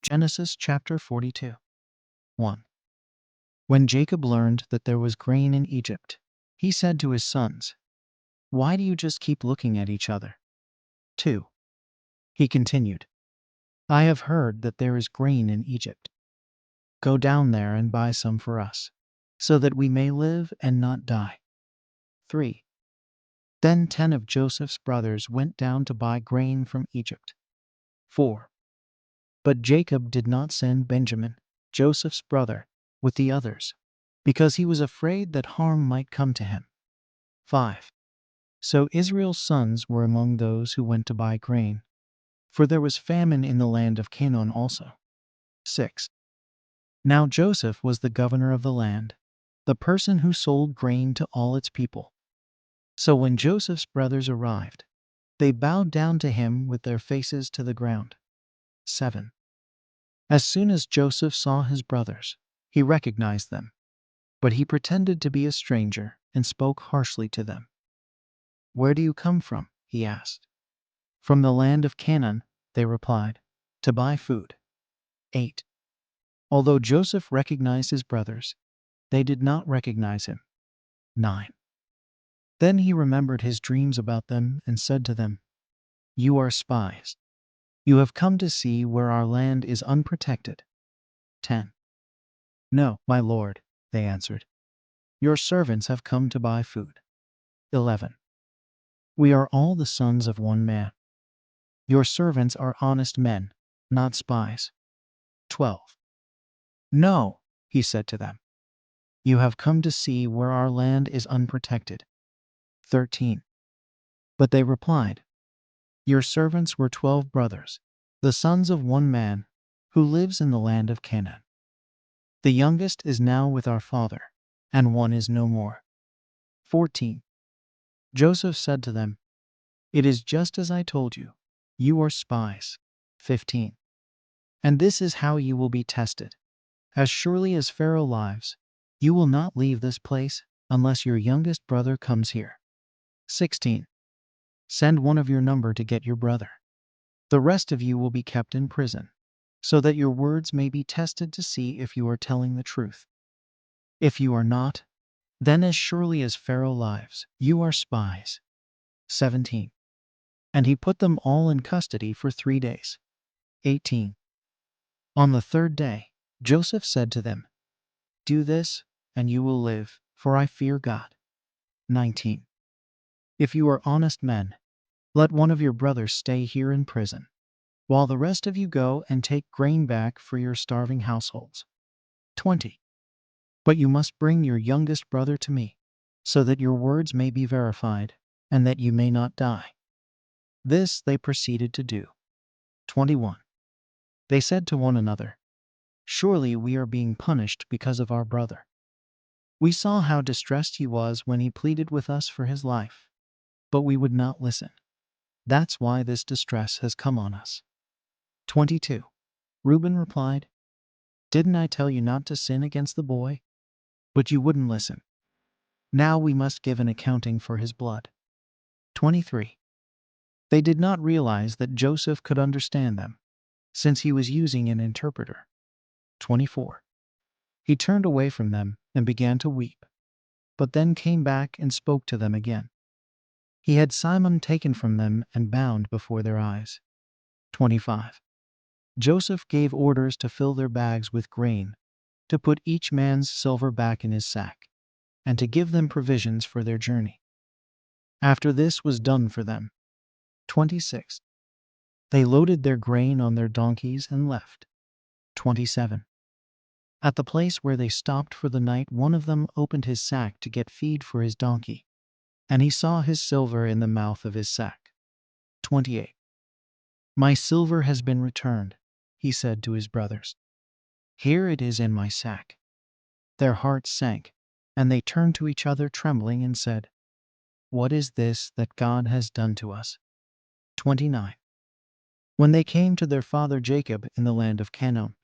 Genesis chapter 42. 1. When Jacob learned that there was grain in Egypt, he said to his sons, "Why do you just keep looking at each other?" 2. He continued, "I have heard that there is grain in Egypt. Go down there and buy some for us, so that we may live and not die." 3. Then 10 of Joseph's brothers went down to buy grain from Egypt. 4. But Jacob did not send Benjamin, Joseph's brother, with the others, because he was afraid that harm might come to him. 5. So Israel's sons were among those who went to buy grain, for there was famine in the land of Canaan also. 6. Now Joseph was the governor of the land, the person who sold grain to all its people. So when Joseph's brothers arrived, they bowed down to him with their faces to the ground. 7. As soon as Joseph saw his brothers, he recognized them, but he pretended to be a stranger and spoke harshly to them. "Where do you come from?" he asked. "From the land of Canaan," they replied, "to buy food." 8. Although Joseph recognized his brothers, they did not recognize him. 9. Then he remembered his dreams about them and said to them, "You are spies. You have come to see where our land is unprotected." 10. "No, my lord," they answered. "Your servants have come to buy food." 11. "We are all the sons of one man. Your servants are honest men, not spies." 12. "No," he said to them. "You have come to see where our land is unprotected." 13. But they replied, "Your servants were 12 brothers, the sons of one man, who lives in the land of Canaan. The youngest is now with our father, and one is no more." 14. Joseph said to them, "It is just as I told you. You are spies." 15. "And this is how you will be tested. As surely as Pharaoh lives, you will not leave this place unless your youngest brother comes here." 16. "Send one of your number to get your brother. The rest of you will be kept in prison, so that your words may be tested to see if you are telling the truth. If you are not, then as surely as Pharaoh lives, you are spies." 17. And he put them all in custody for 3 days. 18. On the third day, Joseph said to them, "Do this, and you will live, for I fear God." 19. "If you are honest men, let one of your brothers stay here in prison, while the rest of you go and take grain back for your starving households." 20. "But you must bring your youngest brother to me, so that your words may be verified, and that you may not die." This they proceeded to do. 21. They said to one another, "Surely we are being punished because of our brother. We saw how distressed he was when he pleaded with us for his life, but we would not listen. That's why this distress has come on us." 22. Reuben replied, "Didn't I tell you not to sin against the boy? But you wouldn't listen. Now we must give an accounting for his blood." 23. They did not realize that Joseph could understand them, since he was using an interpreter. 24. He turned away from them and began to weep, but then came back and spoke to them again. He had Simon taken from them and bound before their eyes. 25. Joseph gave orders to fill their bags with grain, to put each man's silver back in his sack, and to give them provisions for their journey. After this was done for them. 26. They loaded their grain on their donkeys and left. 27. At the place where they stopped for the night, one of them opened his sack to get feed for his donkey, and he saw his silver in the mouth of his sack. 28. "My silver has been returned," he said to his brothers. "Here it is in my sack." Their hearts sank, and they turned to each other trembling and said, "What is this that God has done to us?" 29. When they came to their father Jacob in the land of Canaan,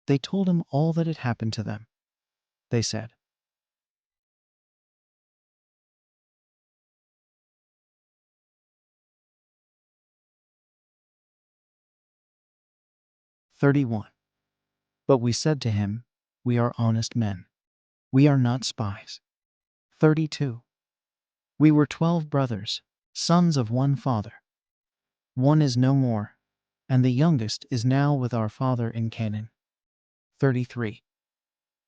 they told him all that had happened to them. They said, 31. But we said to him, We are honest men. We are not spies. 32. We were 12 brothers, sons of one father. One is no more, and the youngest is now with our father in Canaan. 33.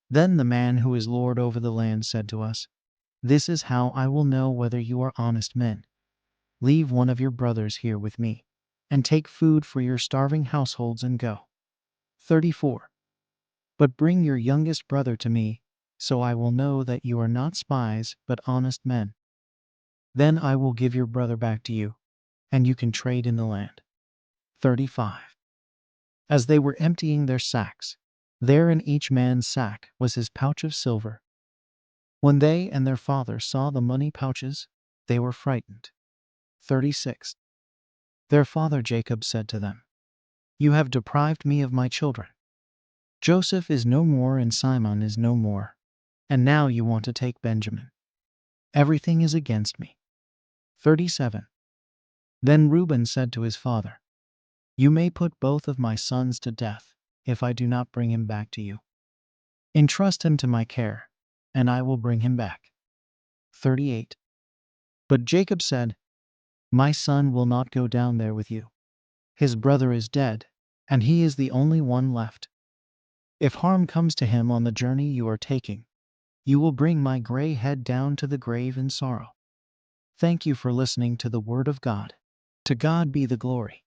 Then the man who is Lord over the land said to us, This is how I will know whether you are honest men. Leave one of your brothers here with me, and take food for your starving households and go. 34. But bring your youngest brother to me, so I will know that you are not spies, but honest men. Then I will give your brother back to you, and you can trade in the land. 35. As they were emptying their sacks, there in each man's sack was his pouch of silver. When they and their father saw the money pouches, they were frightened. 36. Their father Jacob said to them, You have deprived me of my children. Joseph is no more and Simon is no more, and now you want to take Benjamin. Everything is against me. 37. Then Reuben said to his father, You may put both of my sons to death if I do not bring him back to you. Entrust him to my care, and I will bring him back. 38. But Jacob said, My son will not go down there with you. His brother is dead, and he is the only one left. If harm comes to him on the journey you are taking, you will bring my gray head down to the grave in sorrow. Thank you for listening to the Word of God. To God be the glory.